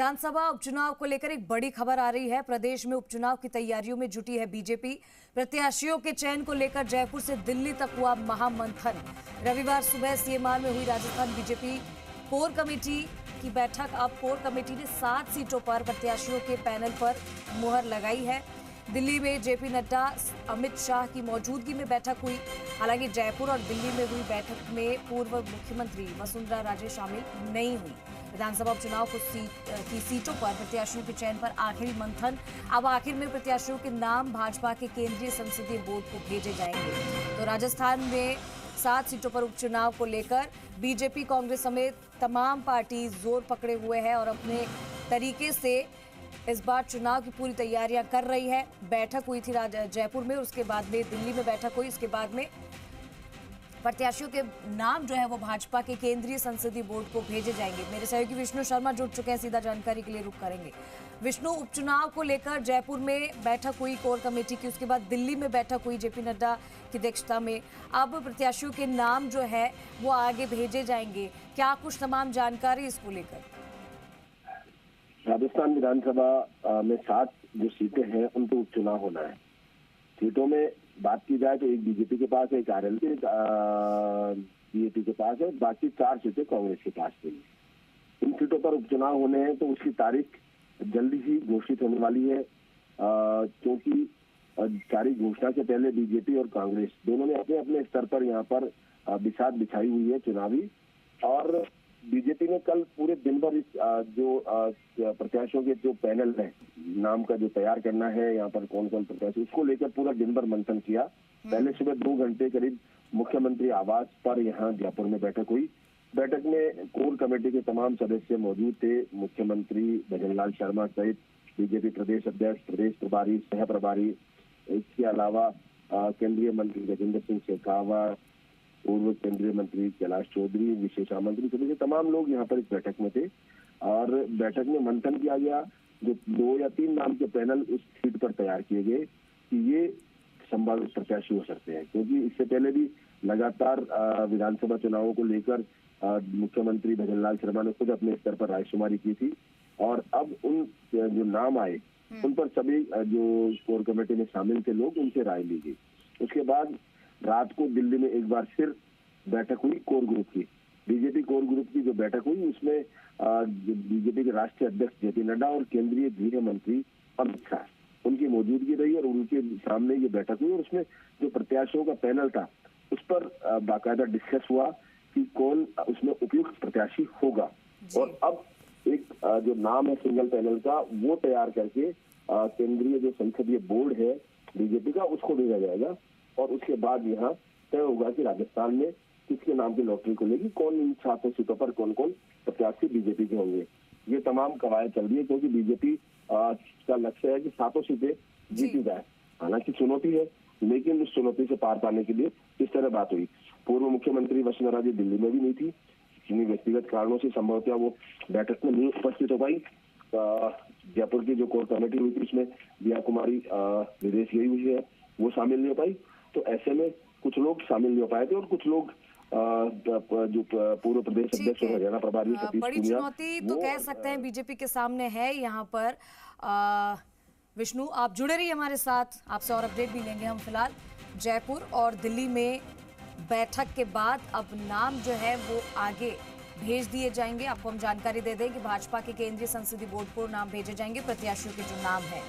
विधानसभा उपचुनाव को लेकर एक बड़ी खबर आ रही है। प्रदेश में उपचुनाव की तैयारियों में जुटी है बीजेपी। प्रत्याशियों के चयन को लेकर जयपुर से दिल्ली तक हुआ महामंथन। रविवार सुबह सीएमआर में हुई राजस्थान बीजेपी कोर कमेटी की बैठक। अब कोर कमेटी ने 7 सीटों पर प्रत्याशियों के पैनल पर मुहर लगाई है। दिल्ली में जेपी नड्डा, अमित शाह की मौजूदगी में बैठक हुई। हालांकि जयपुर और दिल्ली में हुई बैठक में पूर्व मुख्यमंत्री वसुंधरा राजे शामिल नहीं हुई। विधानसभा उपचुनाव की सीटों पर प्रत्याशियों के चयन पर आखिरी मंथन। अब आखिर में प्रत्याशियों के नाम भाजपा के केंद्रीय संसदीय बोर्ड को भेजे जाएंगे। तो राजस्थान में 7 सीटों पर उपचुनाव को लेकर बीजेपी, कांग्रेस समेत तमाम पार्टी जोर पकड़े हुए हैं और अपने तरीके से इस बार चुनाव की पूरी तैयारियां कर रही है। बैठक हुई थी जयपुर में, उसके बाद में दिल्ली में बैठक हुई। इसके बाद में प्रत्याशियों के नाम जो है वो भाजपा के केंद्रीय संसदीय बोर्ड को भेजे जाएंगे। मेरे सहयोगी विष्णु शर्मा जुड़ चुके हैं, सीधा जानकारी के लिए रुख करेंगे। विष्णु, उपचुनाव को लेकर जयपुर में बैठक हुई कोर कमेटी की, उसके बाद दिल्ली में बैठक हुई जेपी नड्डा की अध्यक्षता में। अब प्रत्याशियों के नाम जो है वो आगे भेजे जाएंगे। क्या कुछ तमाम जानकारी इसको लेकर? राजस्थान विधानसभा में 7 जो सीटें हैं उनको उपचुनाव होना है। सीटों में बात की जाए तो एक बीजेपी के पास है, एक आरएलपी, बीजेपी के पास है, बाकी 4 सीटें कांग्रेस के पास है। इन सीटों पर उपचुनाव होने हैं तो उसकी तारीख जल्दी ही घोषित होने वाली है, क्योंकि तारीख घोषणा से पहले बीजेपी और कांग्रेस दोनों ने अपने अपने स्तर पर यहाँ पर बिसात बिछाई हुई है चुनावी। और बीजेपी ने कल पूरे दिन भर इस जो प्रत्याशियों के जो पैनल है, नाम का जो तैयार करना है, यहाँ पर कौन कौन प्रत्याशी, उसको लेकर पूरा दिन भर मंथन किया। पहले सुबह 2 घंटे करीब मुख्यमंत्री आवास पर यहाँ जयपुर में बैठक हुई। बैठक में कोर कमेटी के तमाम सदस्य मौजूद थे। मुख्यमंत्री भजनलाल शर्मा सहित बीजेपी प्रदेश अध्यक्ष, प्रदेश प्रभारी, सह प्रभारी, इसके अलावा केंद्रीय मंत्री गजेंद्र सिंह शेखावत, पूर्व केंद्रीय मंत्री कैलाश चौधरी, विशेष आमंत्रित सभी के तमाम लोग यहाँ पर इस बैठक में थे। और बैठक में मंथन किया गया। जो 2 या 3 नाम के पैनल उस सीट पर तैयार किए गए कि ये संभावित प्रत्याशी हो सकते हैं, क्योंकि इससे पहले भी लगातार विधानसभा चुनावों को लेकर मुख्यमंत्री भजनलाल शर्मा ने खुद अपने स्तर पर रायशुमारी की थी। और अब उन जो नाम आए उन पर सभी जो कोर कमेटी में शामिल थे लोग, उनसे राय ली गई। उसके बाद रात को दिल्ली में एक बार फिर बैठक हुई कोर ग्रुप की। बीजेपी कोर ग्रुप की जो बैठक हुई उसमें बीजेपी के राष्ट्रीय अध्यक्ष जेपी नड्डा और केंद्रीय गृह मंत्री अमित शाह उनकी मौजूदगी रही और उनके सामने ये बैठक हुई। और उसमें जो प्रत्याशियों का पैनल था उस पर बाकायदा डिस्कस हुआ कि कौन उसमें उपयुक्त प्रत्याशी होगा। और अब एक जो नाम है सिंगल पैनल का वो तैयार करके केंद्रीय जो संसदीय बोर्ड है बीजेपी का उसको भेजा जाएगा। और उसके बाद यहाँ तय होगा कि राजस्थान में किसके नाम की लॉटरी खुलेगी, कौन इन 7 सीटों पर कौन कौन प्रत्याशी बीजेपी के होंगे। ये तमाम कवायद चल रही है, क्योंकि बीजेपी का लक्ष्य है कि 7 सीटें जीती जाए। हालांकि चुनौती है, लेकिन उस चुनौती से पार पाने के लिए इस तरह बात हुई। पूर्व मुख्यमंत्री वसुंधरा राजे दिल्ली में भी नहीं थी, किन्हीं व्यक्तिगत कारणों से संभवतः वो बैठक में नहीं उपस्थित हो पाई। जयपुर की जो कोर कमेटी हुई थी उसमें दिया कुमारी विदेश गई हुई है, वो शामिल नहीं हो पाई। तो ऐसे में कुछ लोग शामिल नहीं हो पाए थे और कुछ लोग जो पूर्व प्रदेश अध्यक्ष और हरियाणा प्रभारी बड़ी चुनौती तो कह सकते हैं बीजेपी के सामने है यहाँ पर। विष्णु, आप जुड़े रहिए हमारे साथ, आपसे और अपडेट भी लेंगे हम। फिलहाल जयपुर और दिल्ली में बैठक के बाद अब नाम जो है वो आगे भेज दिए जाएंगे। आपको हम जानकारी दे दें कि भाजपा के केंद्रीय संसदीय बोर्ड को नाम भेजे जाएंगे प्रत्याशियों के जो नाम है।